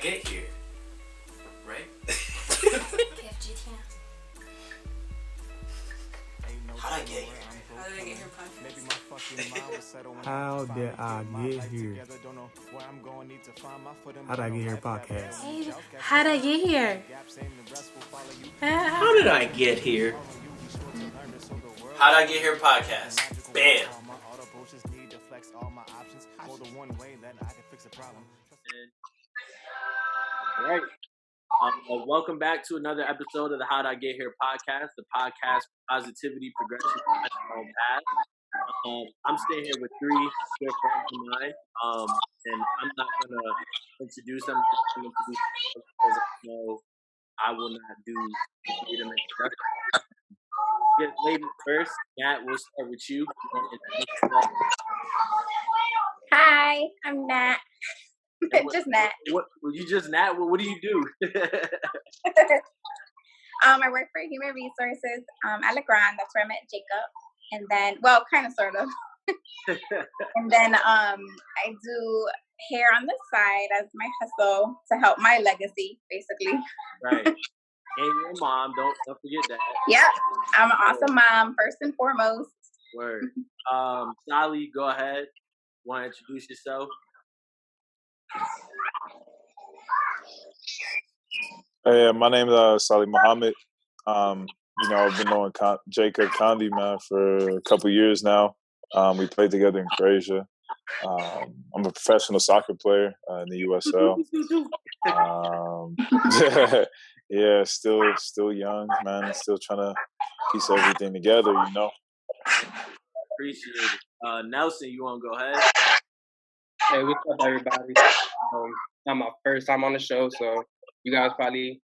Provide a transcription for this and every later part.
get here? Right? How'd I get here? How did I get here podcast? How did I get here? How did I get here podcast? How'd I get here? How did I get here? How'd I get here podcast? Bam! All right. Welcome back to another episode of the How'd I Get Here podcast, the podcast for positivity, progression, and mental path. I'm staying here with three good friends of mine, and I'm not going to introduce them. I'm going to introduce them because I know I will not do freedom introduction. Get ladies first. Nat, we'll start with you. Hi, I'm Nat. Just Nat. What you just Nat? What do you do? I work for Human Resources at LeGrand. That's where I met Jacob. And then, well, kind of, sort of. And then I do hair on the side as my hustle to help my legacy, basically. Right. And your mom, don't forget that. Yep. I'm an awesome mom, first and foremost. Word. Sally, go ahead. Want to introduce yourself? Hey, my name is Salih Muhammad. I've been knowing Jacob Condi, man, for a couple years now. We played together in Croatia. I'm a professional soccer player in the USL. Yeah, still young, man. Still trying to piece everything together, you know. Appreciate it. Nelson, you want to go ahead? Hey, what's up, everybody? Not my first time on the show, so you guys probably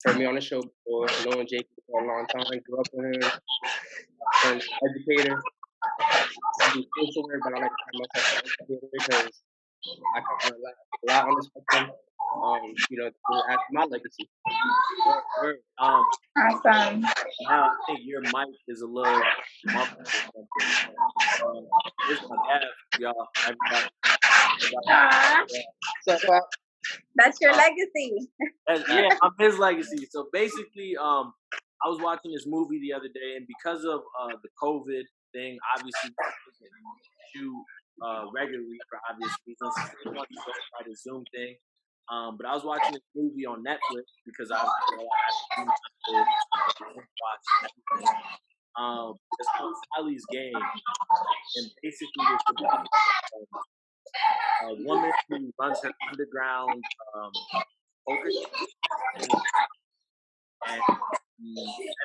heard me on the show before. Knowing Jake for a long time, grew up with him. I'm an educator. I do social work, but I like to call myself an educator because I come from a lot on the spectrum. To add to my legacy. Word. Awesome. Now I think your mic is a little muffled or something. This is my dad, y'all. Everybody. Aww. That's your legacy. Yeah, I'm his legacy. So basically, I was watching this movie the other day, and because of the COVID thing, obviously, we shoot regularly for obvious reasons. I didn't want to go by the Zoom thing. But I was watching this movie on Netflix because I watch everything. It's called Sally's Game, and basically it's about a woman who runs her underground poker and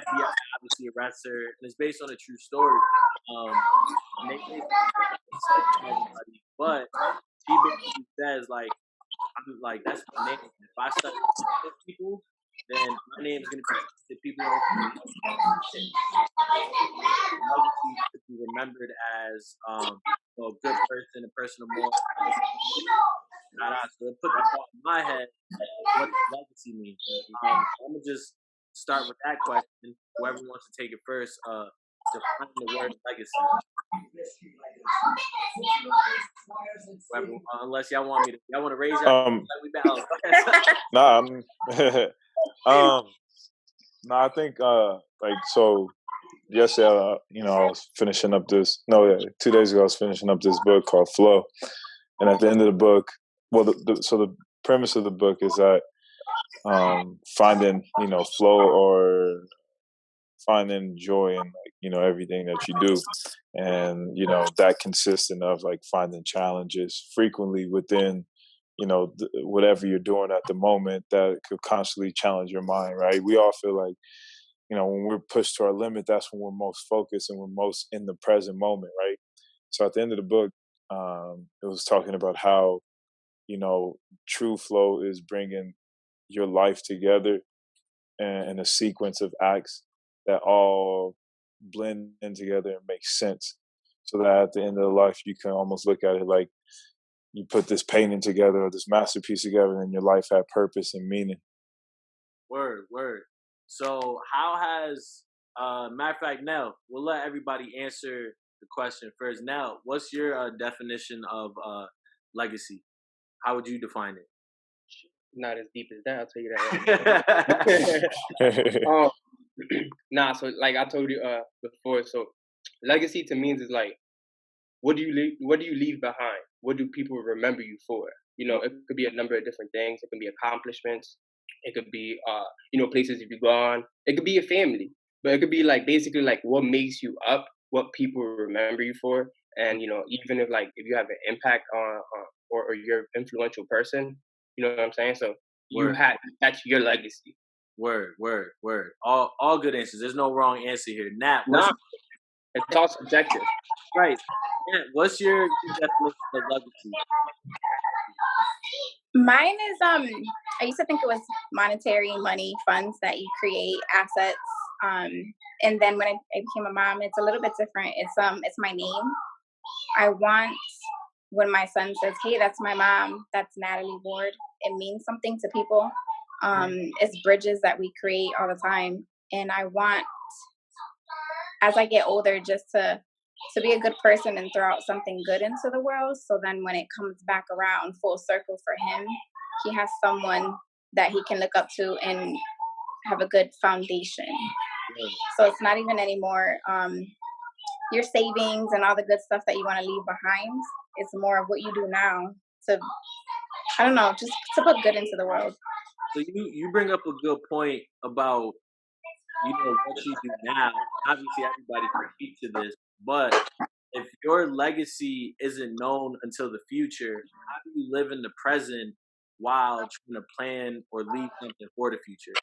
FBI obviously arrests her, and it's based on a true story. And they everybody, but she basically says I'm like, that's my name. If I start with people, then my name is gonna be people to be remembered as a good person, a person of moral. So it put that thought in my head. What does legacy mean? I'm gonna just start with that question. Whoever wants to take it first, define the word legacy. Unless y'all want to raise your I think yesterday, I was finishing up 2 days ago I was finishing up this book called Flow, and at the end of the book, the premise of the book is that finding flow or finding joy in everything that you do, and that consistent of finding challenges frequently within whatever you're doing at the moment that could constantly challenge your mind, right? We all feel like when we're pushed to our limit, that's when we're most focused and we're most in the present moment, right? So at the end of the book, it was talking about how true flow is bringing your life together in a sequence of acts that all blend in together and make sense, so that at the end of the life you can almost look at it like you put this painting together or this masterpiece together and your life had purpose and meaning. Word. So how has matter of fact, Nell, we'll let everybody answer the question first. Nell, what's your definition of legacy? How would you define it? not as deep as that. I'll tell you that. Right. Nah. So like I told you before, so legacy to me is like, what do you leave? What do you leave behind? What do people remember you for? You know, it could be a number of different things. It can be accomplishments. It could be places you've gone. It could be your family, but it could be like basically like what makes you up, what people remember you for, and even if you have an impact on or you're an influential person, you know what I'm saying? So that's your legacy. Word. All good answers. There's no wrong answer here. Nat, Nah, it's all subjective. Right. Nat, what's your definition of legacy? Mine is I used to think it was monetary money, funds that you create, assets. And then when I became a mom, it's a little bit different. It's my name. I want when my son says, "Hey, that's my mom. That's Natalie Ward." It means something to people. It's bridges that we create all the time, and I want, as I get older, just to be a good person and throw out something good into the world. So then when it comes back around full circle for him, he has someone that he can look up to and have a good foundation. So it's not even anymore your savings and all the good stuff that you want to leave behind. It's more of what you do now to, I don't know, just to put good into the world. So you bring up a good point about what you do now. Obviously, everybody can speak to this, but if your legacy isn't known until the future, how do you live in the present while trying to plan or leave something for the future?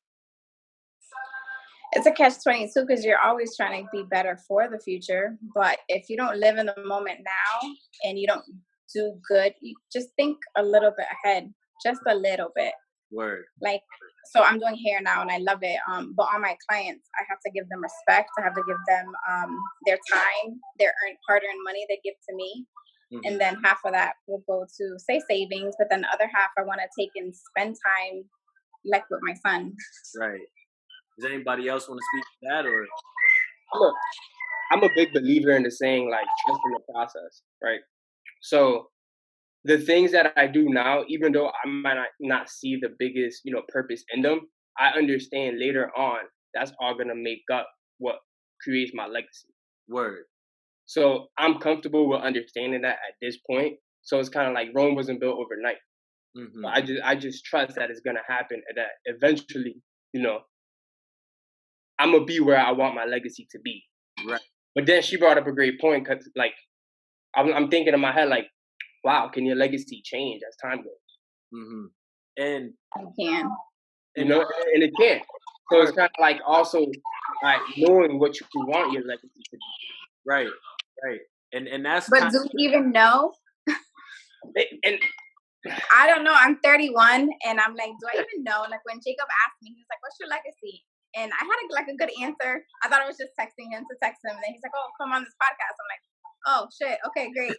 It's a catch-22 because you're always trying to be better for the future. But if you don't live in the moment now and you don't do good, you just think a little bit ahead, just a little bit. Word. Like, so I'm doing hair now and I love it. But all my clients, I have to give them respect. I have to give them their time, their hard-earned money they give to me. Mm-hmm. And then half of that will go to, say, savings. But then the other half I want to take and spend time like with my son. Right. Does anybody else want to speak to that? Or I'm a big believer in the saying, like, trust in the process, right? So the things that I do now, even though I might not see the biggest, purpose in them, I understand later on that's all gonna make up what creates my legacy. Word. So I'm comfortable with understanding that at this point. So it's kind of like Rome wasn't built overnight. Mm-hmm. So I just trust that it's gonna happen and that eventually, I'm gonna be where I want my legacy to be. Right. But then she brought up a great point because, like, I'm thinking in my head, like, wow, can your legacy change as time goes? Mm-hmm. And it can, and it can. So it's kind of like also like knowing what you want your legacy to be. Right. And that's. But do you even know? And I don't know. I'm 31, and I'm like, do I even know? Like when Jacob asked me, he was like, "What's your legacy?" And I had a good answer. I thought I was just texting him to text him. And then he's like, "Oh, come on this podcast." I'm like, "Oh shit, okay, great."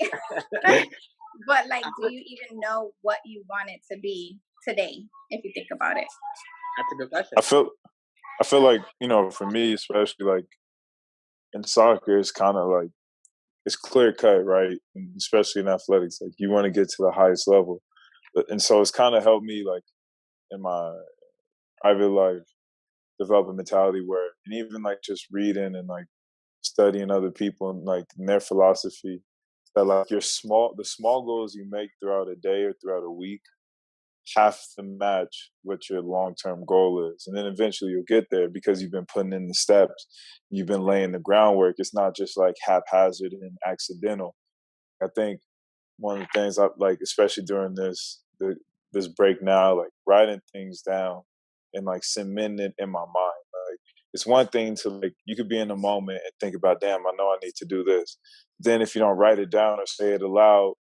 But like, do you even know what you want it to be today? If you think about it, that's a good question. I feel like for me, especially like in soccer, it's kind of like it's clear cut, right? And especially in athletics, like you want to get to the highest level, and so it's kind of helped me like in my private life develop a mentality where, and even like just reading and like studying other people and like their philosophy, that like the small goals you make throughout a day or throughout a week have to match what your long-term goal is, and then eventually you'll get there because you've been putting in the steps, you've been laying the groundwork. It's not just like haphazard and accidental. I think one of the things I like, especially during this break now, like writing things down and like cementing it in my mind. Like it's one thing to like you could be in a moment and think about, damn, I know I need to do this. Then if you don't write it down or say it aloud,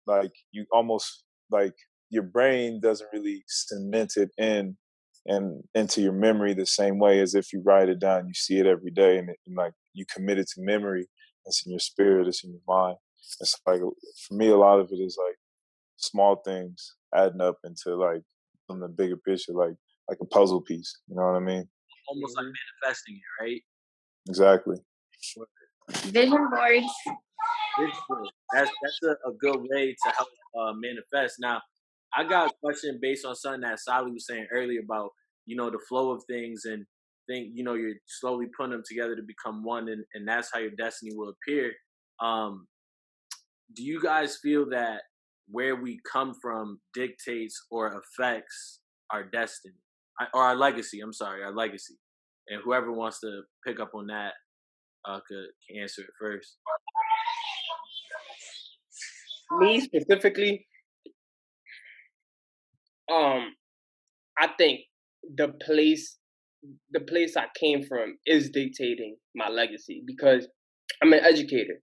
like you almost like your brain doesn't really cement it in and into your memory the same way as if you write it down. You see it every day, and like you commit it to memory. It's in your spirit. It's in your mind. It's like for me, a lot of it is like small things adding up into like from the bigger picture, like a puzzle piece. You know what I mean? Almost like manifesting it, right? Exactly. Vision boards. That's a good way to help manifest. Now, I got a question based on something that Sally was saying earlier about, the flow of things and you're slowly putting them together to become one, and that's how your destiny will appear. Um, do you guys feel that where we come from dictates or affects our destiny or our legacy? I'm sorry, our legacy. And whoever wants to pick up on that can answer it first. Me specifically, I think the place the place I came from is dictating my legacy because I'm an educator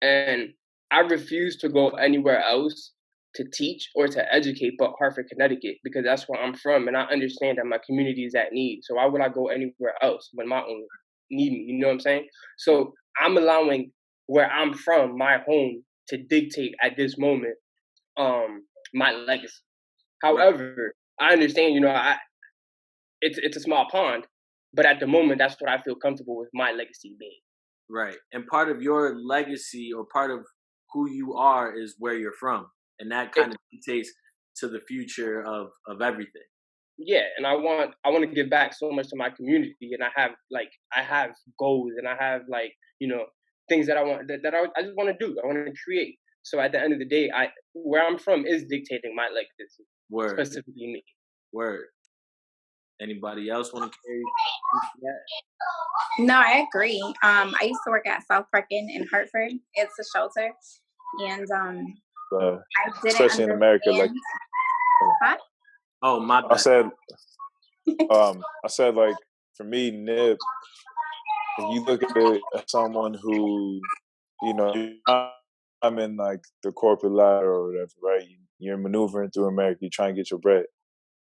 and I refuse to go anywhere else to teach or to educate but Hartford, Connecticut, because that's where I'm from and I understand that my community is at need. So why would I go anywhere else when my own need me? You know what I'm saying? So I'm allowing where I'm from, my home, to dictate at this moment my legacy. Right. However, I understand, it's a small pond, but at the moment, that's what I feel comfortable with my legacy being. Right. And part of your legacy or part of who you are is where you're from. And that kind of dictates to the future of everything. Yeah, and I want to give back so much to my community, and I have goals, and I have things that I want that I just want to do. I want to create. So at the end of the day, where I'm from is dictating my legacy, Word. specifically me. Word. Anybody else want to carry that? No, I agree. I used to work at South Park Inn in Hartford. It's a shelter, and I didn't especially in America, like. Huh? Oh, my bad. I said, like, for me, Nip, if you look at it as someone who, I'm in like the corporate ladder or whatever, right? You're maneuvering through America, you're trying to get your bread,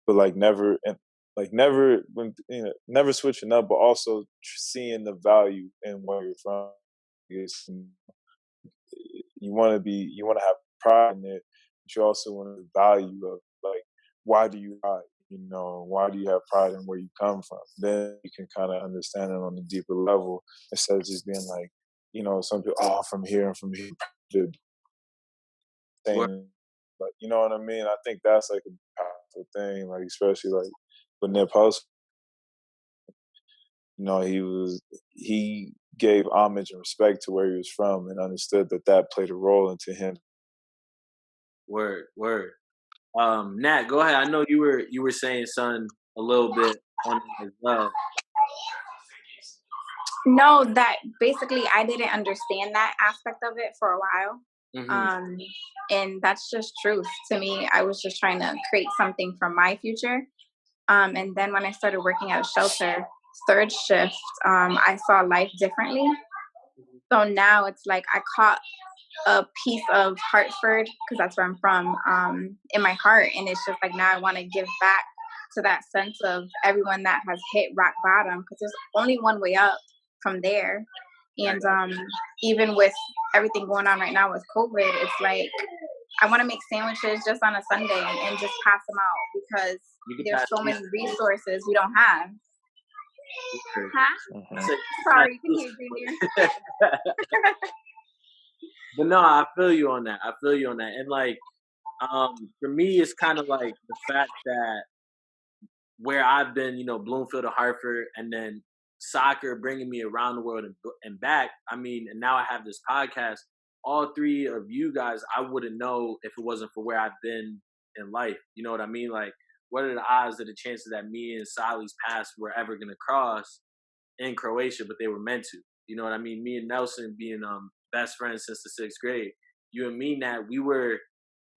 but never switching up, but also seeing the value in where you're from. You want to have pride in it, but you also want the value of why do you hide? Why do you have pride in where you come from? Then you can kind of understand it on a deeper level instead of just being like, some people, from here and from here. Saying, but you know what I mean? I think that's like a powerful thing, like especially like with Nip Hussle. He gave homage and respect to where he was from and understood that played a role into him. Word. Nat, go ahead. I know you were saying something a little bit on it as well. No, that basically I didn't understand that aspect of it for a while. Mm-hmm. And that's just truth to me. I was just trying to create something for my future. And then when I started working at a shelter, third shift, I saw life differently. So now it's like I caught a piece of Hartford, because that's where I'm from, in my heart. And it's just like now I want to give back to that sense of everyone that has hit rock bottom, because there's only one way up from there. And even with everything going on right now with COVID, it's like I want to make sandwiches just on a Sunday and just pass them out because there's so many resources we don't have. Huh? Mm-hmm. Sorry, you can hear Junior. But no, I feel you on that. And for me, it's kind of like the fact that where I've been, Bloomfield to Hartford, and then soccer bringing me around the world and back. I mean, and now I have this podcast. All three of you guys, I wouldn't know if it wasn't for where I've been in life. You know what I mean? Like, what are the odds or the chances that me and Sally's paths were ever going to cross in Croatia, but they were meant to? You know what I mean? Me and Nelson being best friends since the 6th grade. You and me, Nat, we were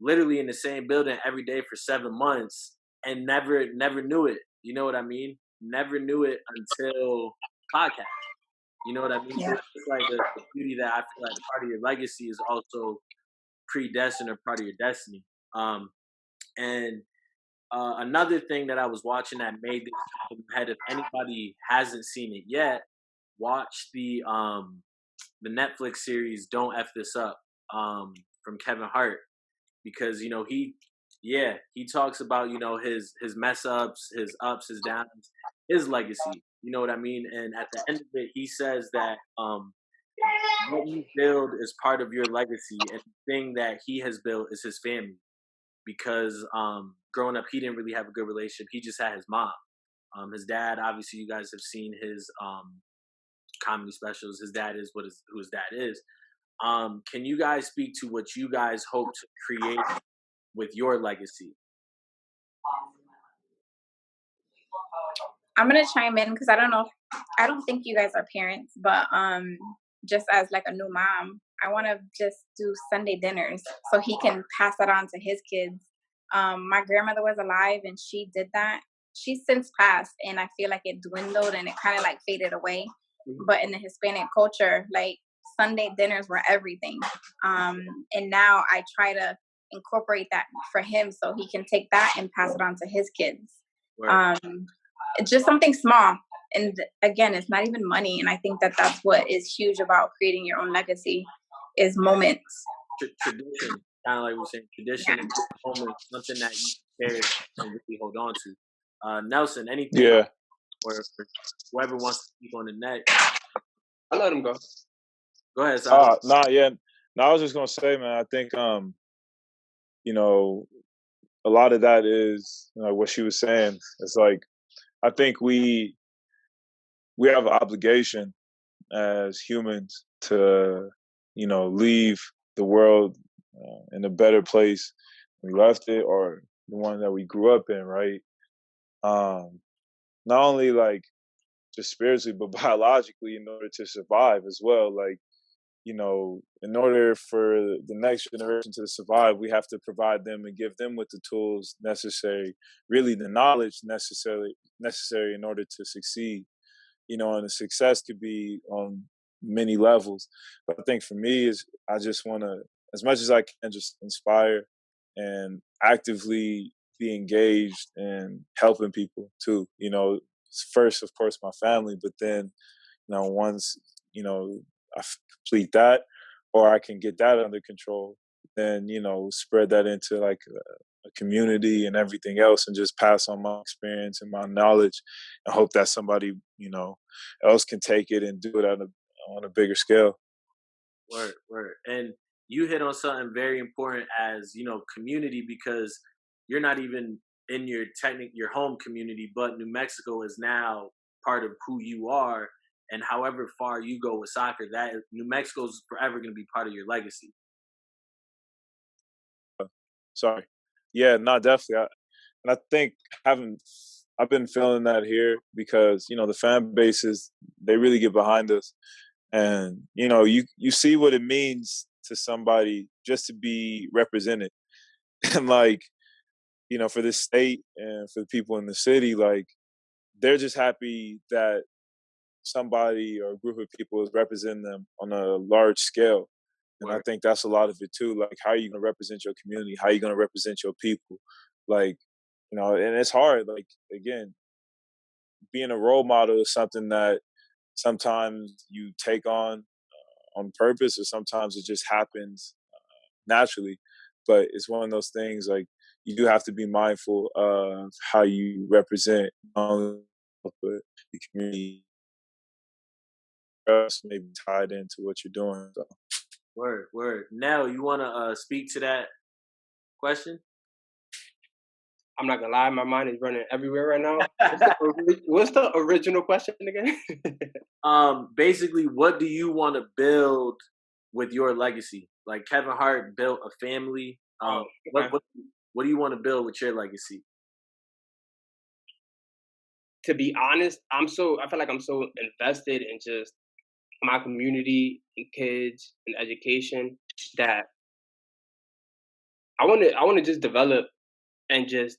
literally in the same building every day for 7 months and never knew it. You know what I mean? Never knew it until podcast. You know what I mean? Yeah. So it's like the beauty that I feel like part of your legacy is also predestined or part of your destiny. And another thing that I was watching that made this pop in my head, if anybody hasn't seen it yet, watch the Netflix series "Don't F This Up" from Kevin Hart, because he talks about his mess ups, his ups, his downs, his legacy. You know what I mean? And at the end of it, he says that what you build is part of your legacy, and the thing that he has built is his family. because growing up he didn't really have a good relationship. He just had his mom. His dad, obviously, you guys have seen his comedy specials. His dad is who his dad is. Can you guys speak to what you guys hope to create with your legacy? I'm gonna chime in because I don't think you guys are parents, but just as like a new mom, I want to just do Sunday dinners so he can pass that on to his kids. My grandmother was alive and she did that. She's since passed, and I feel like it dwindled and it kind of like faded away. But in the Hispanic culture, like Sunday dinners were everything. And now I try to incorporate that for him so he can take that and pass it on to his kids. Right. It's just something small. And again, it's not even money. And I think that that's what is huge about creating your own legacy is moments. Tradition, kind of like we're saying, tradition is moment, something that you cherish and really hold on to. Nelson, anything? Yeah. Or whoever wants to speak on the next. I'll let him go. Go ahead, Sal. Yeah. No, I was just gonna say, man, I think you know, a lot of that is what she was saying. It's like I think we have an obligation as humans to, leave the world in a better place we left it, or the one that we grew up in, right? Not only like just spiritually, but biologically, in order to survive as well. Like, in order for the next generation to survive, we have to provide them and give them with the tools necessary, really the knowledge necessary in order to succeed. And the success could be on many levels. But I think for me is I just want to, as much as I can, just inspire and actively be engaged in helping people too. First, of course, my family, but then, once, I complete that, or I can get that under control, then, spread that into like a community and everything else, and just pass on my experience and my knowledge, and hope that somebody, else can take it and do it on a bigger scale. Word. And you hit on something very important as, community, because you're not even in your home community, but New Mexico is now part of who you are. And however far you go with soccer, that New Mexico is forever going to be part of your legacy. Sorry. Yeah, no, definitely. And I think I've been feeling that here because, the fan bases, they really get behind us. And, you see what it means to somebody just to be represented. And like, for this state and for the people in the city, like, they're just happy that somebody or a group of people is representing them on a large scale. And I think that's a lot of it too. Like, how are you going to represent your community? How are you going to represent your people? Like, and it's hard. Like, again, being a role model is something that sometimes you take on purpose, or sometimes it just happens naturally. But it's one of those things, like, you do have to be mindful of how you represent the community, maybe tied into what you're doing. So. Word. Nell, you want to speak to that question? I'm not gonna lie, my mind is running everywhere right now. What's the original question again? Basically, what do you want to build with your legacy? Like Kevin Hart built a family. What do you want to build with your legacy? To be honest, I feel like I'm so invested in just my community and kids and education that I want to just develop and just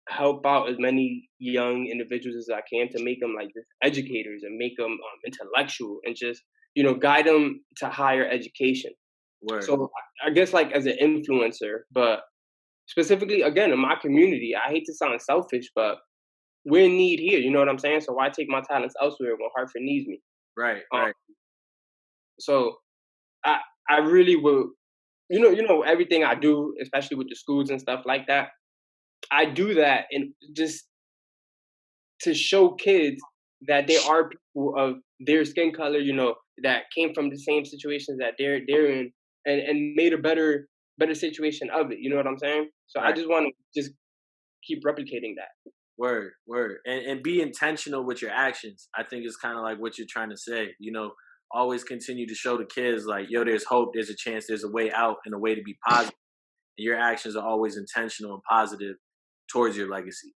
help out as many young individuals as I can to make them like just educators and make them intellectual and just guide them to higher education. Word. So I guess like as an influencer, but specifically again in my community, I hate to sound selfish, but we're in need here. You know what I'm saying? So why take my talents elsewhere when Hartford needs me? Right. So I really will, everything I do, especially with the schools and stuff like that, I do that and just to show kids that there are people of their skin color, that came from the same situations that they're in and made a better situation of it. You know what I'm saying? So I just want to just keep replicating that. Word, and be intentional with your actions. I think it's kind of like what you're trying to say. Always continue to show the kids like, yo, there's hope, there's a chance, there's a way out, and a way to be positive. And your actions are always intentional and positive towards your legacy.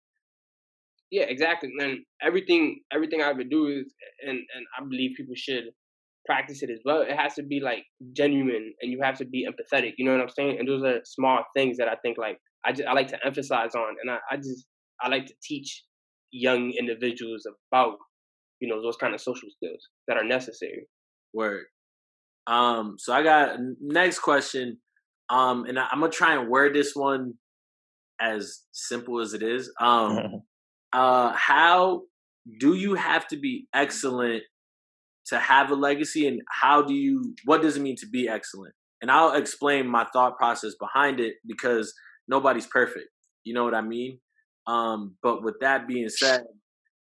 Yeah, exactly. And everything I would do is, and I believe people should practice it as well. It has to be like genuine, and you have to be empathetic. You know what I'm saying? And those are small things that I think like I like to emphasize on, and I like to teach young individuals about those kind of social skills that are necessary. Word. So I got next question. And I'm gonna try and word this one as simple as it is. How do you have to be excellent to have a legacy, and what does it mean to be excellent? And I'll explain my thought process behind it, because nobody's perfect. You know what I mean? But with that being said,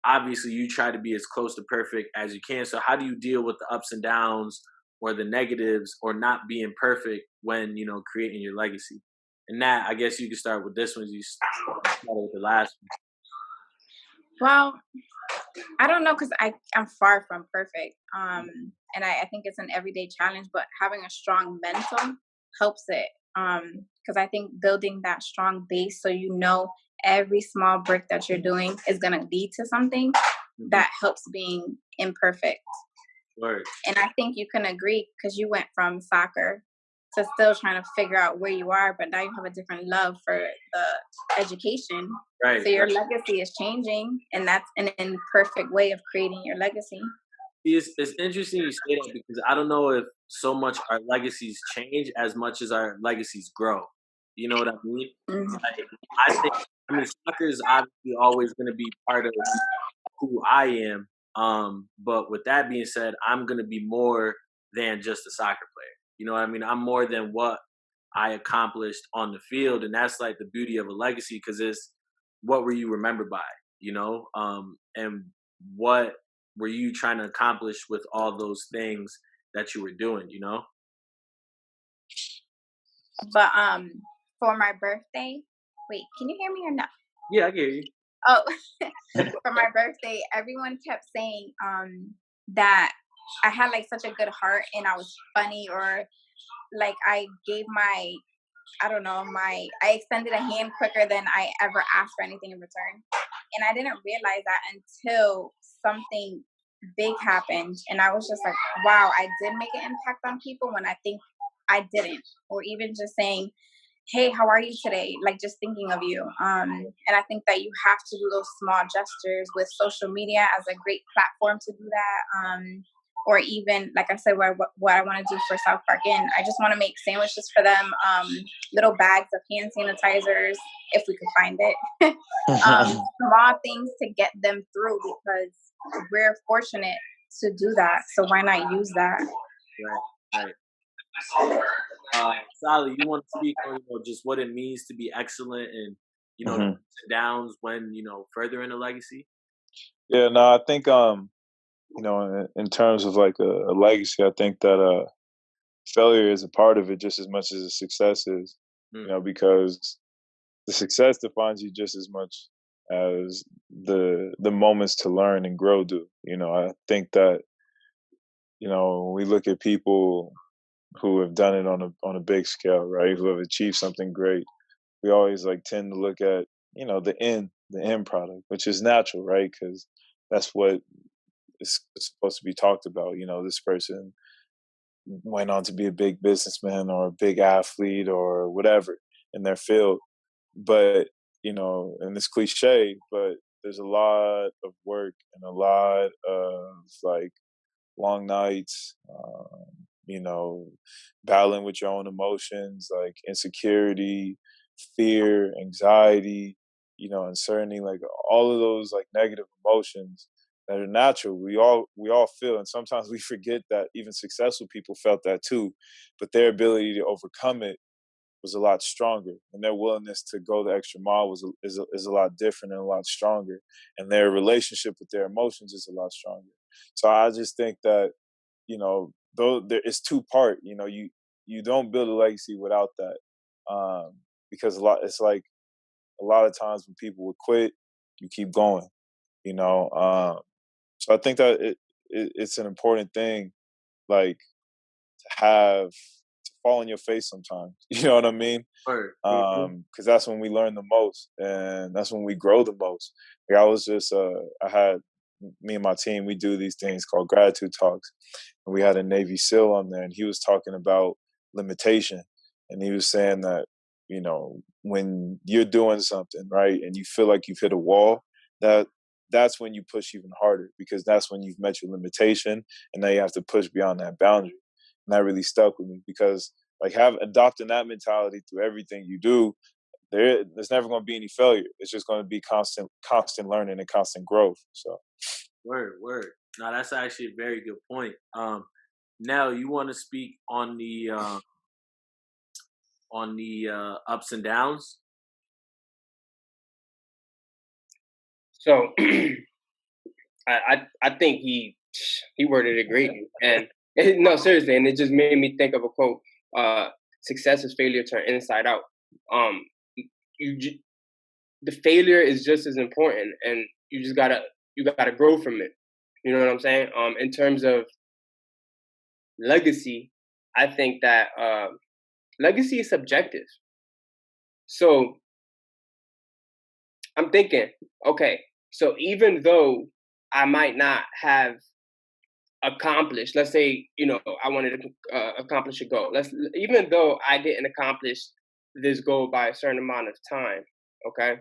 obviously you try to be as close to perfect as you can. So how do you deal with the ups and downs or the negatives or not being perfect when, creating your legacy? And that, I guess you can start with this one. You started with the last one. Well, I don't know, because I'm far from perfect. And I think it's an everyday challenge, but having a strong mental helps it. Because I think building that strong base, so every small brick that you're doing is going to lead to something, that helps being imperfect. Word. And I think you can agree, because you went from soccer to still trying to figure out where you are, but now you have a different love for the education. Right. So your legacy is changing, and that's an imperfect way of creating your legacy. It's interesting you say that, because I don't know if so much our legacies change as much as our legacies grow. You know what I mean? Mm-hmm. Like, soccer is obviously always going to be part of who I am. But with that being said, I'm going to be more than just a soccer player. You know what I mean? I'm more than what I accomplished on the field. And that's like the beauty of a legacy, because it's what were you remembered by, and what were you trying to accomplish with all those things that you were doing, But for my birthday, wait, can you hear me or not? Yeah, I get you. Oh, for my birthday, everyone kept saying that I had like such a good heart and I was funny, or like I gave I extended a hand quicker than I ever asked for anything in return. And I didn't realize that until something big happened. And I was just like, wow, I did make an impact on people when I think I didn't. Or even just saying, hey, how are you today? Like just thinking of you. And I think that you have to do those small gestures, with social media as a great platform to do that. Or even, like I said, what I want to do for South Park Inn, I just want to make sandwiches for them, little bags of hand sanitizers, if we could find it. Small things to get them through, because we're fortunate to do that. So why not use that? Right. Sally, you want to speak on just what it means to be excellent, and the downs when furthering a legacy? Yeah, no, I think in terms of like a legacy, I think that failure is a part of it just as much as the success is. Because the success defines you just as much as the moments to learn and grow do. I think that when we look at people who have done it on a big scale, right, who have achieved something great, we always like tend to look at the end product, which is natural, right? Because that's what is supposed to be talked about. This person went on to be a big businessman or a big athlete or whatever in their field. But, and it's cliche, but there's a lot of work and a lot of like long nights, battling with your own emotions, like insecurity, fear, anxiety, uncertainty, like all of those like negative emotions that are natural. We all feel, and sometimes we forget that even successful people felt that too, but their ability to overcome it was a lot stronger, and their willingness to go the extra mile is a lot different and a lot stronger, and their relationship with their emotions is a lot stronger. So I just think that though there is two part. You don't build a legacy without that. because it's like a lot of times when people would quit, you keep going, you know. So I think that it's an important thing, like to fall on your face sometimes. You know what I mean? Word. Because that's when we learn the most, and that's when we grow the most. Like I was just, I had me and my team. We do these things called gratitude talks, and we had a Navy SEAL on there, and he was talking about limitation, and he was saying that, you know, when you're doing something right and you feel like you've hit a wall, that's when you push even harder, because that's when you've met your limitation, and now you have to push beyond that boundary. And that really stuck with me, because like adopting that mentality through everything you do, there's never going to be any failure. It's just going to be constant learning and constant growth. So Word. No, that's actually a very good point. Now you want to speak on the ups and downs? So I think he worded it greatly, and no, seriously, and it just made me think of a quote: "Success is failure turned inside out." Um, the failure is just as important, and you gotta grow from it. You know what I'm saying? In terms of legacy, I think that legacy is subjective. So I'm thinking, okay, so even though I might not have accomplished, let's say, you know, I wanted to accomplish a goal. Even though I didn't accomplish this goal by a certain amount of time, okay,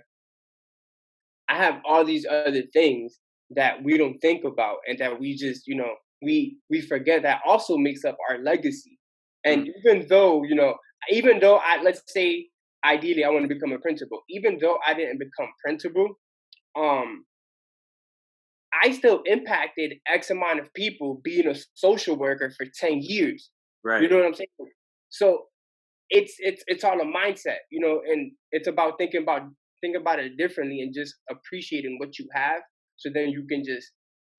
I have all these other things that we don't think about, and that we just, you know, we forget, that also makes up our legacy. And even though let's say ideally I want to become a principal, even though I didn't become principal, um, I still impacted X amount of people being a social worker for 10 years. Right. You know what I'm saying? So it's all a mindset, you know, and it's about thinking about it differently, and just appreciating what you have, so then you can just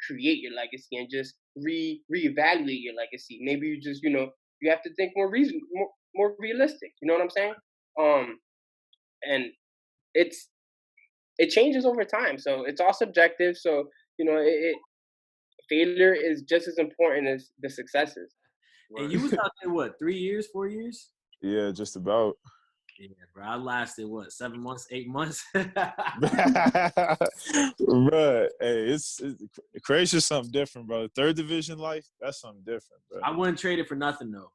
create your legacy and just reevaluate your legacy. Maybe you just, you know, you have to think more realistic. You know what I'm saying? And it changes over time, so it's all subjective. So, you know, failure is just as important as the successes. And you was out there what, 3 years, 4 years? yeah, just about. Yeah, bro. I lasted what, 7 months, 8 months? Right. Hey, it's Croatia's something different, bro. Third division life, that's something different, bro. I wouldn't trade it for nothing though.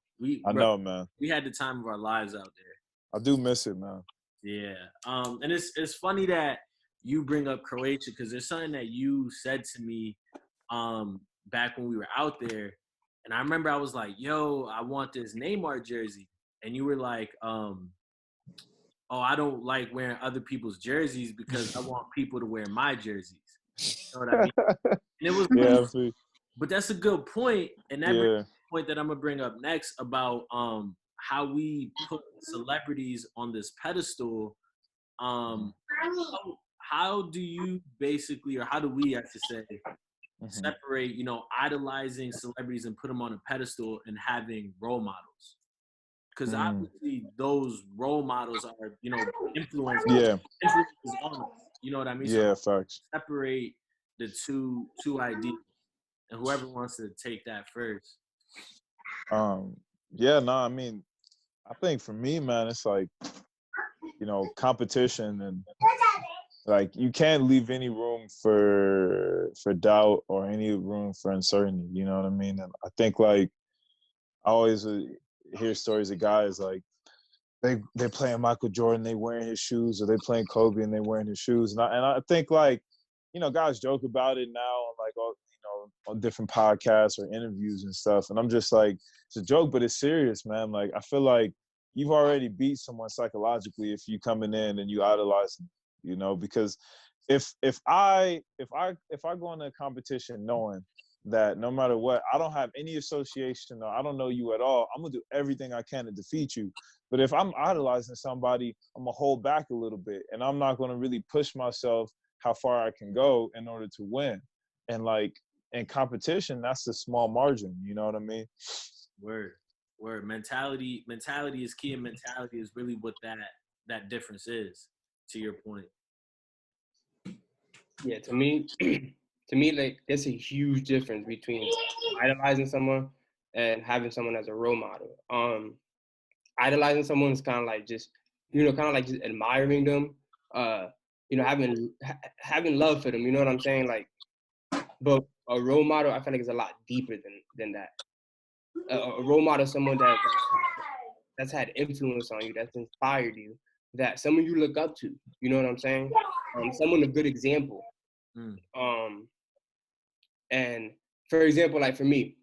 I know, man. We had the time of our lives out there. I do miss it, man. Yeah. And it's funny that you bring up Croatia, because there's something that you said to me back when we were out there. And I remember I was like, yo, I want this Neymar jersey. And you were like, oh, I don't like wearing other people's jerseys because I want people to wear my jerseys. You know what I mean? And it was Yeah, but that's a good point. And that brings yeah. up a point that I'm gonna bring up next about how we put celebrities on this pedestal. How do you basically, or how do we, I should say, separate, you know, idolizing celebrities and put them on a pedestal and having role models? Because obviously those role models are, you know, influences on us. You know what I mean? Yeah, So facts. separate the two ideas, and whoever wants to take that first. Yeah, no, I mean, I think for me, man, it's like, you know, competition, and like you can't leave any room for doubt or any room for uncertainty. You know what I mean? And I think like I always hear stories of guys like they playing Michael Jordan, they wearing his shoes, or they playing Kobe and they wearing his shoes. And I think like, you know, guys joke about it now on like all, you know, on different podcasts or interviews and stuff. And I'm just like, it's a joke, but it's serious, man. Like I feel like you've already beat someone psychologically if you coming in and you idolize them, you know, because if I go into a competition knowing that no matter what, I don't have any association or I don't know you at all, I'm gonna do everything I can to defeat you. But if I'm idolizing somebody, I'm gonna hold back a little bit, and I'm not gonna really push myself how far I can go in order to win. And like in competition, that's the small margin. You know what I mean? Word. Mentality is key, and mentality is really what that that difference is, to your point. Yeah, to me, like there's a huge difference between idolizing someone and having someone as a role model. Idolizing someone is kind of like just, kind of like just admiring them, having love for them. You know what I'm saying? Like, but a role model, I feel like, is a lot deeper than that. A role model is someone that's had influence on you, that's inspired you, that someone you look up to. You know what I'm saying? Someone a good example. And for example, like for me,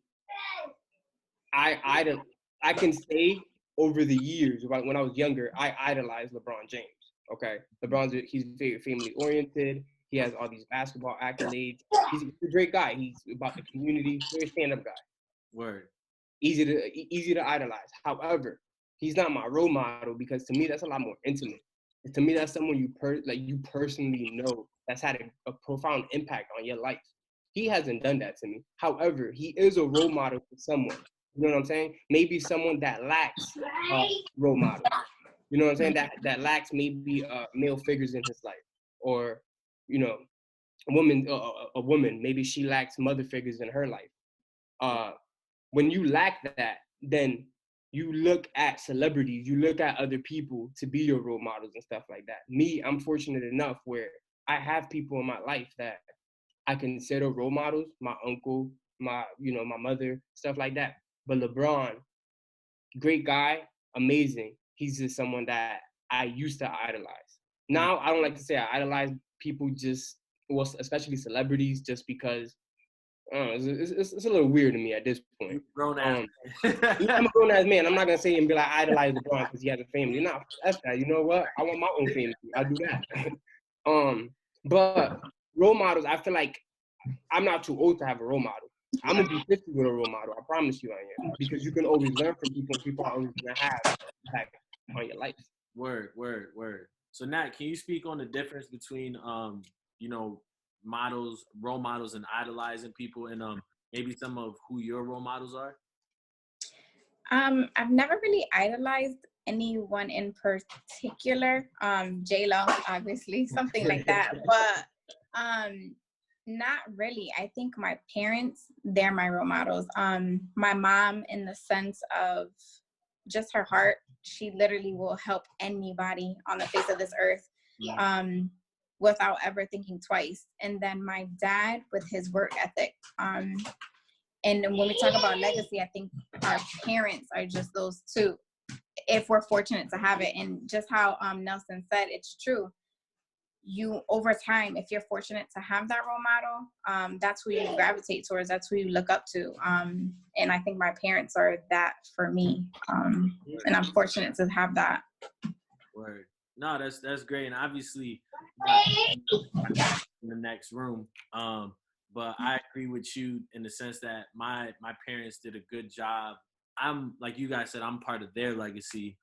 I can say over the years, when I was younger, I idolized LeBron James. Okay, he's very family oriented. He has all these basketball accolades. He's a great guy. He's about the community. Very stand-up guy. Word. Easy to idolize. However, he's not my role model because to me that's a lot more intimate. And to me, that's someone you personally know that's had a profound impact on your life. He hasn't done that to me. However, he is a role model for someone. You know what I'm saying? Maybe someone that lacks role model. You know what I'm saying? That lacks maybe male figures in his life, or a woman. Maybe she lacks mother figures in her life. When you lack that, then you look at celebrities, you look at other people to be your role models and stuff like that. Me, I'm fortunate enough where I have people in my life that I consider role models, my uncle, my mother, stuff like that. But LeBron, great guy, amazing. He's just someone that I used to idolize. Now, I don't like to say I idolize people especially celebrities, just because it's a little weird to me at this point. Grown ass. I'm a grown ass man. I'm not gonna say and be like, I idolize LeBron because he has a family. No, that's that. You know what? I want my own family. I'll do that. But role models, I feel like I'm not too old to have a role model. I'm gonna be 50 with a role model. I promise you I am, because you can always learn from people, and people are always gonna have impact on your life. Word. So Nat, can you speak on the difference between role models, and idolizing people, and maybe some of who your role models are? I've never really idolized anyone in particular. J-Lo, obviously, something like that. But not really. I think my parents, they're my role models. My mom, in the sense of just her heart, she literally will help anybody on the face of this earth. Without ever thinking twice. And then my dad, with his work ethic. And when we talk about legacy, I think our parents are just those two, if we're fortunate to have it. And just how Nelson said, it's true. You, over time, if you're fortunate to have that role model, that's who you gravitate towards. That's who you look up to. And I think my parents are that for me. And I'm fortunate to have that. Word. No, that's great. And obviously, in the next room. But I agree with you in the sense that my parents did a good job. I'm, like you guys said, I'm part of their legacy.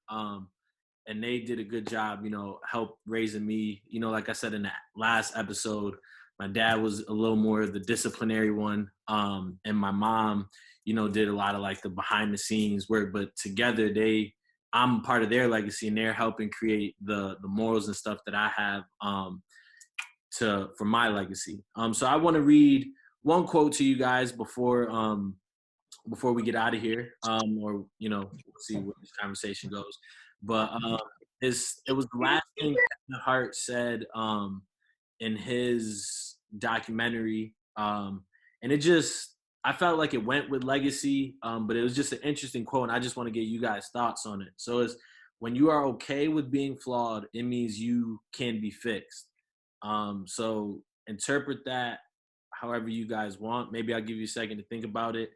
And they did a good job, help raising me. Like I said in that last episode, my dad was a little more of the disciplinary one. And my mom, did a lot of like the behind the scenes work, but together I'm part of their legacy, and they're helping create the morals and stuff that I have for my legacy. So I want to read one quote to you guys before we get out of here, or we'll see where this conversation goes. But it was the last thing Kevin Hart said in his documentary, and I felt like it went with legacy, but it was just an interesting quote, and I just want to get you guys' thoughts on it. So it's, when you are okay with being flawed, it means you can be fixed. So interpret that however you guys want. Maybe I'll give you a second to think about it.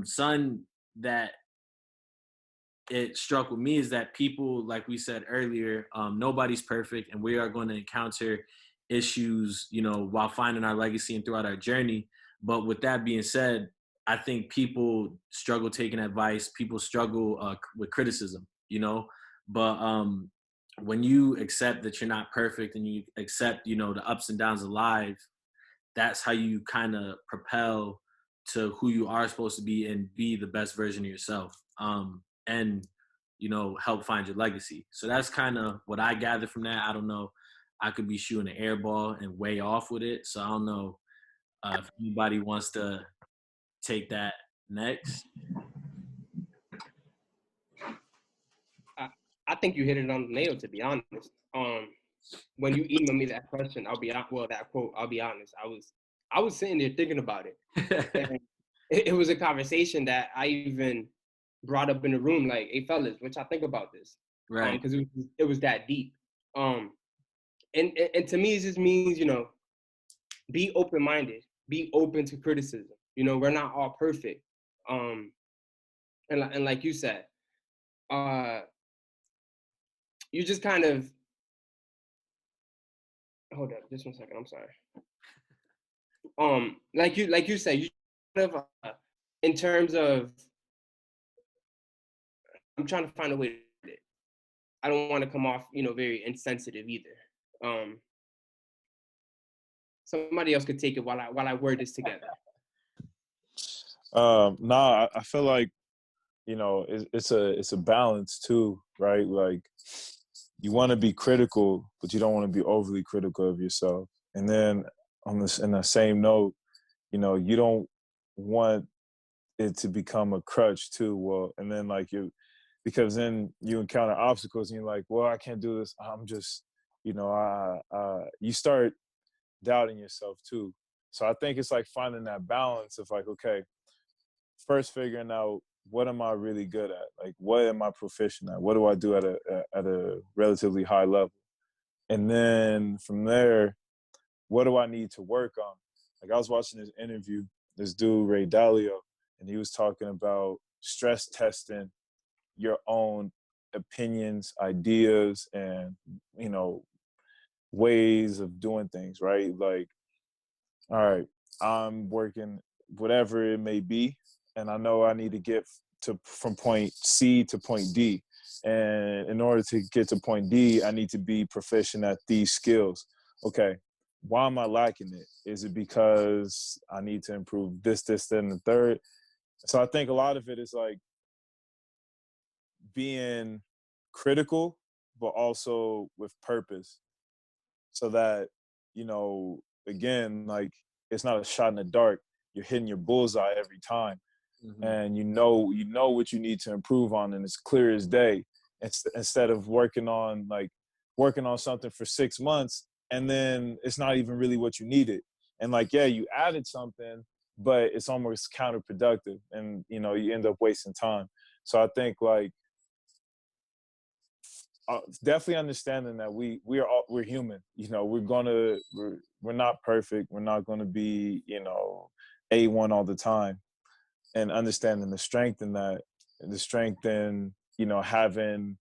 Son, that it struck with me is that people, like we said earlier, nobody's perfect, and we are going to encounter issues, while finding our legacy and throughout our journey. But with that being said, I think people struggle taking advice. People struggle with criticism, but when you accept that you're not perfect, and you accept, the ups and downs of life, that's how you kind of propel to who you are supposed to be and be the best version of yourself. And help find your legacy. So that's kind of what I gathered from that. I don't know. I could be shooting an air ball and way off with it. So I don't know if anybody wants to take that next. I think you hit it on the nail, to be honest. When you email me that question, that quote, I'll be honest. I was sitting there thinking about it. And it was a conversation that I even brought up in the room, like, hey fellas, what y'all think about this? Right. Because it was that deep. And to me, it just means, be open-minded, be open to criticism. We're not all perfect. And like you said, you just kind of, hold up, just 1 second, I'm sorry. Like you said, you kind of, in terms of, I'm trying to find a way to put it. I don't want to come off, very insensitive either. Somebody else could take it while I word this together. Nah, I feel like, it's a balance too, right? Like, you want to be critical, but you don't want to be overly critical of yourself. And then in the same note, you don't want it to become a crutch too. Well, and then because then you encounter obstacles and you're like, well, I can't do this. I'm just, you start doubting yourself too. So I think it's like finding that balance of like, okay, first figuring out, what am I really good at? Like, what am I proficient at? What do I do at a relatively high level? And then from there, what do I need to work on? Like, I was watching this interview, this dude, Ray Dalio, and he was talking about stress testing your own opinions, ideas, and, ways of doing things, right? Like, all right, I'm working whatever it may be, and I know I need to get from point C to point D. And in order to get to point D, I need to be proficient at these skills. Okay, why am I lacking it? Is it because I need to improve this, that, and the third? So I think a lot of it is like being critical, but also with purpose. So that, again, like, it's not a shot in the dark. You're hitting your bullseye every time. Mm-hmm. And you know what you need to improve on, and it's clear as day. Instead of working on something for 6 months, and then it's not even really what you needed. And like, yeah, you added something, but it's almost counterproductive, and you end up wasting time. So I think like definitely understanding that we're human. We're not perfect. We're not gonna be A1 all the time. And understanding the strength in that, the strength in having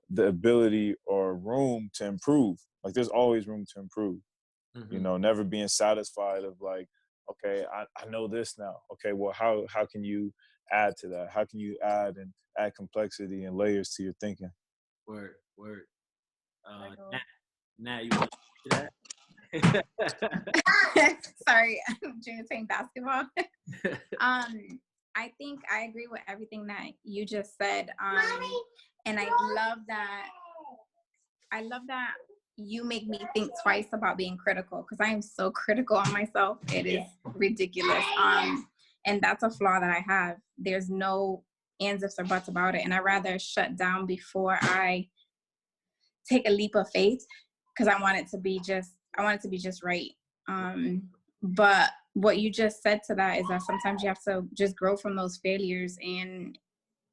the ability or room to improve. Like, there's always room to improve. Mm-hmm. Never being satisfied of like, okay, I know this now. Okay, well, how can you add to that? How can you add complexity and layers to your thinking? Word. Nat, you want to say that? Sorry, I'm playing basketball. I think I agree with everything that you just said. And I love that you make me think twice about being critical, because I am so critical on myself. It is ridiculous. And that's a flaw that I have. There's no ands, ifs, or buts about it. And I'd rather shut down before I take a leap of faith, because I want it to be just right. But what you just said to that is that sometimes you have to just grow from those failures. And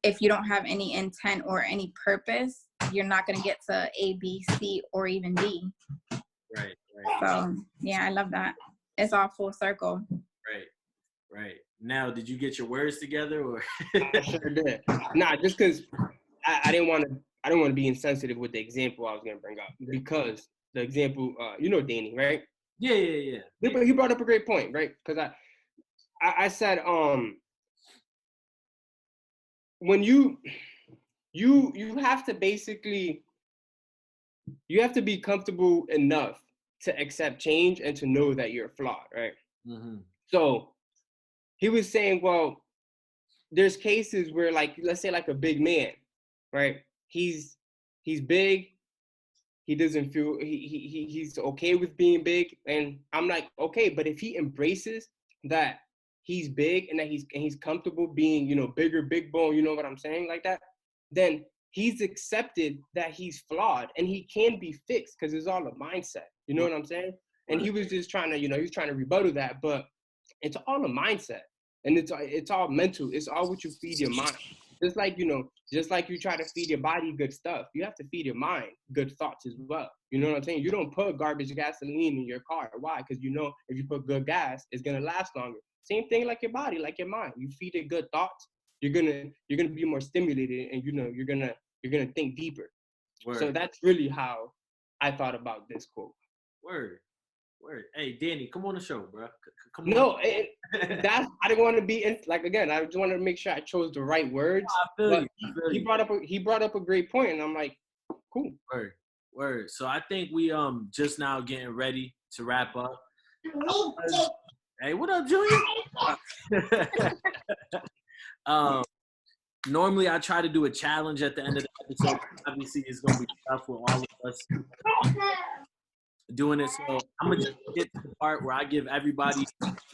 if you don't have any intent or any purpose, you're not going to get to A, B, C, or even D. Right. So, yeah, I love that. It's all full circle. Right. Now, did you get your words together, or? I sure did. Nah, just because I didn't want to be insensitive with the example I was going to bring up, because the example, Danny, right? Yeah. He brought up a great point, right? Because I said, when you have to basically, you have to be comfortable enough to accept change and to know that you're flawed, right? Mm-hmm. So he was saying, well, there's cases where, like, let's say like a big man, right? He's big. He doesn't feel he's okay with being big, and I'm like, okay, but if he embraces that he's big and that he's comfortable being, bigger, big bone, you know what I'm saying, like that, then he's accepted that he's flawed and he can be fixed because it's all a mindset. You know what I'm saying? And he was just trying to, he was trying to rebuttal that, but it's all a mindset, and it's all mental. It's all what you feed your mind. Just like, just like you try to feed your body good stuff, you have to feed your mind good thoughts as well. You know what I'm saying? You don't put garbage gasoline in your car. Why? Because if you put good gas, it's gonna last longer. Same thing like your body, like your mind. You feed it good thoughts, you're gonna be more stimulated, and you're gonna think deeper. Word. So that's really how I thought about this quote. Word. Hey, Danny, come on the show, bro. Come on. No, I didn't want to be again. I just wanted to make sure I chose the right words. I feel you. He brought up a great point, and I'm like, cool. Word. So I think we just now getting ready to wrap up. Hey, what up, Junior? Normally I try to do a challenge at the end of the episode. Obviously, it's gonna be tough for all of us doing it. So I'm gonna just get to the part where I give everybody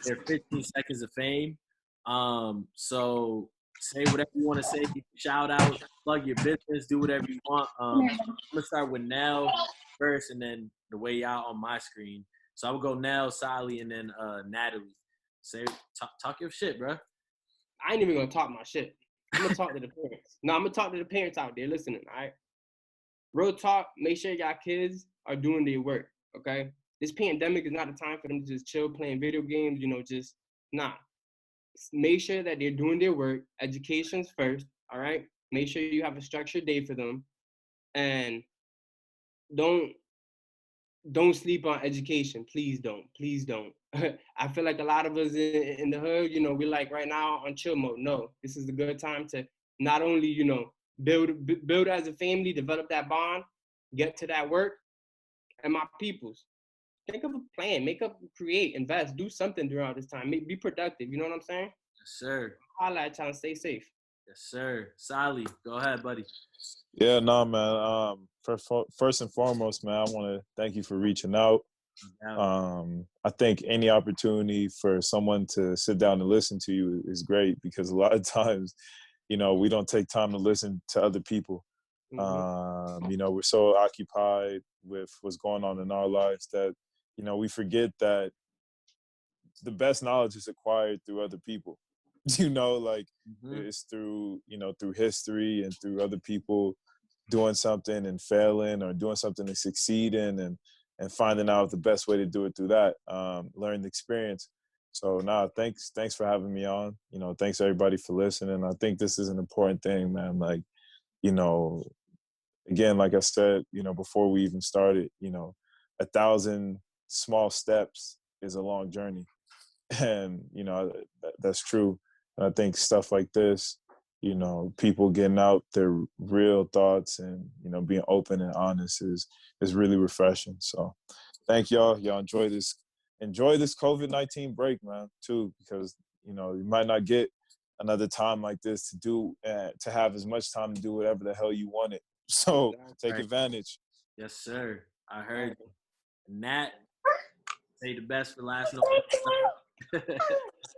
their 15 seconds of fame. So say whatever you want to say, shout out, plug your business, do whatever you want. I'm gonna start with Nell first, and then the way out on my screen. So I will go Nell, Sally, and then Natalie. Say talk your shit, bro. I ain't even gonna talk my shit. I'm gonna talk to the parents. No, I'm gonna talk to the parents out there listening. All right, real talk. Make sure y'all kids are doing their work. Okay, this pandemic is not a time for them to just chill playing video games. Just nah. Make sure that they're doing their work. Education's first. All right. Make sure you have a structured day for them, and don't sleep on education. Please don't. I feel like a lot of us in the hood, we're like right now on chill mode. No, this is a good time to not only, build as a family, develop that bond, get to that work, and my peoples. Think of a plan, create, invest, do something throughout this time. Be productive. You know what I'm saying? Yes, sir. Highlight time, stay safe. Yes, sir. Sally, go ahead, buddy. Yeah, no, man. First and foremost, man, I want to thank you for reaching out. I think any opportunity for someone to sit down and listen to you is great, because a lot of times, we don't take time to listen to other people. We're so occupied with what's going on in our lives that, we forget that the best knowledge is acquired through other people. It's through history and through other people doing something and failing, or doing something and succeeding, and finding out the best way to do it through that, learn the experience. So thanks for having me on. Thanks everybody for listening. I think this is an important thing, man. Again, like I said, before we even started, 1,000 small steps is a long journey. And, that's true. And I think stuff like this, people getting out their real thoughts and, being open and honest is really refreshing. So thank y'all. Y'all enjoy this COVID-19 break, man, too, because, you might not get another time like this to have as much time to do whatever the hell you wanted. So take advantage. Yes, sir. I heard you. Nat, say the best for last.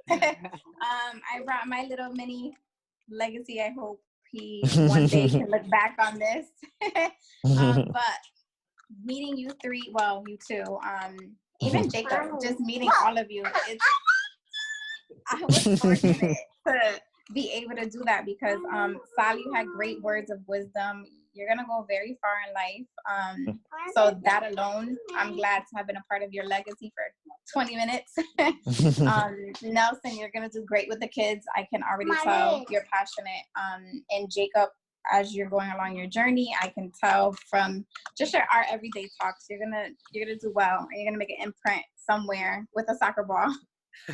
I brought my little mini legacy. I hope he one day can look back on this. But meeting you three, well, you two, even Jacob, just meeting all of you, I was fortunate to be able to do that, because Sally, you had great words of wisdom. You're gonna go very far in life. So that alone, I'm glad to have been a part of your legacy for 20 minutes. Nelson, you're gonna do great with the kids. I can already tell you're passionate. And Jacob, as you're going along your journey, I can tell from just our everyday talks, you're gonna do well, and you're gonna make an imprint somewhere with a soccer ball.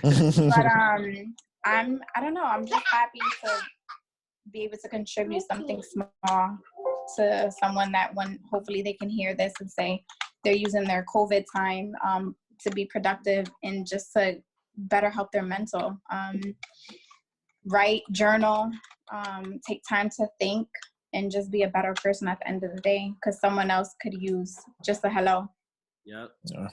But I don't know. I'm just happy to be able to contribute something small to someone that hopefully they can hear this and say they're using their COVID time to be productive and just to better help their mental. Write, journal, take time to think. and just be a better person at the end of the day, because someone else could use just a hello. Yep. Yeah.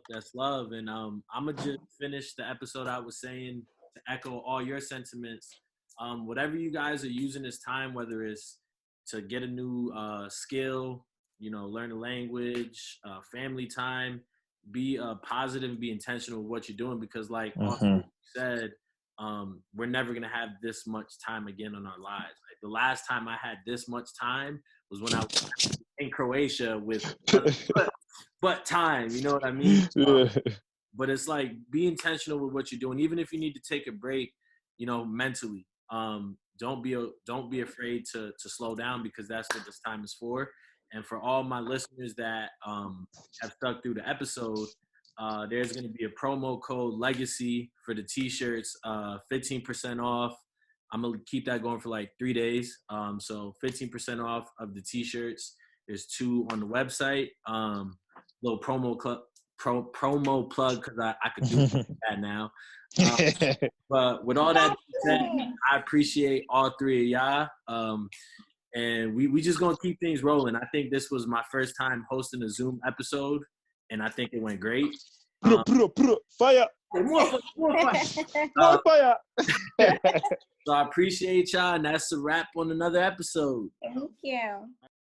That's love. And I'm gonna just finish the episode I was saying to echo all your sentiments. Whatever you guys are using this time, whether it's to get a new skill, learn a language, family time, be positive and be intentional with what you're doing, because like you said, we're never gonna have this much time again in our lives. Like the last time I had this much time was when I was in Croatia with but time, you know what I mean? Yeah. But it's like, be intentional with what you're doing, even if you need to take a break, mentally. Don't be afraid to slow down, because that's what this time is for. And for all my listeners that have stuck through the episode, there's going to be a promo code Legacy for the t-shirts, 15% off. I'm going to keep that going for like 3 days. So 15% off of the t-shirts. There's 2 on the website. Little promo plug, because I could do that now. But with all that said, I appreciate all 3 of y'all. And we just gonna keep things rolling. I think this was my first time hosting a Zoom episode, and I think it went great. Fire! More fire! Fire! So I appreciate y'all, and that's a wrap on another episode. Thank you.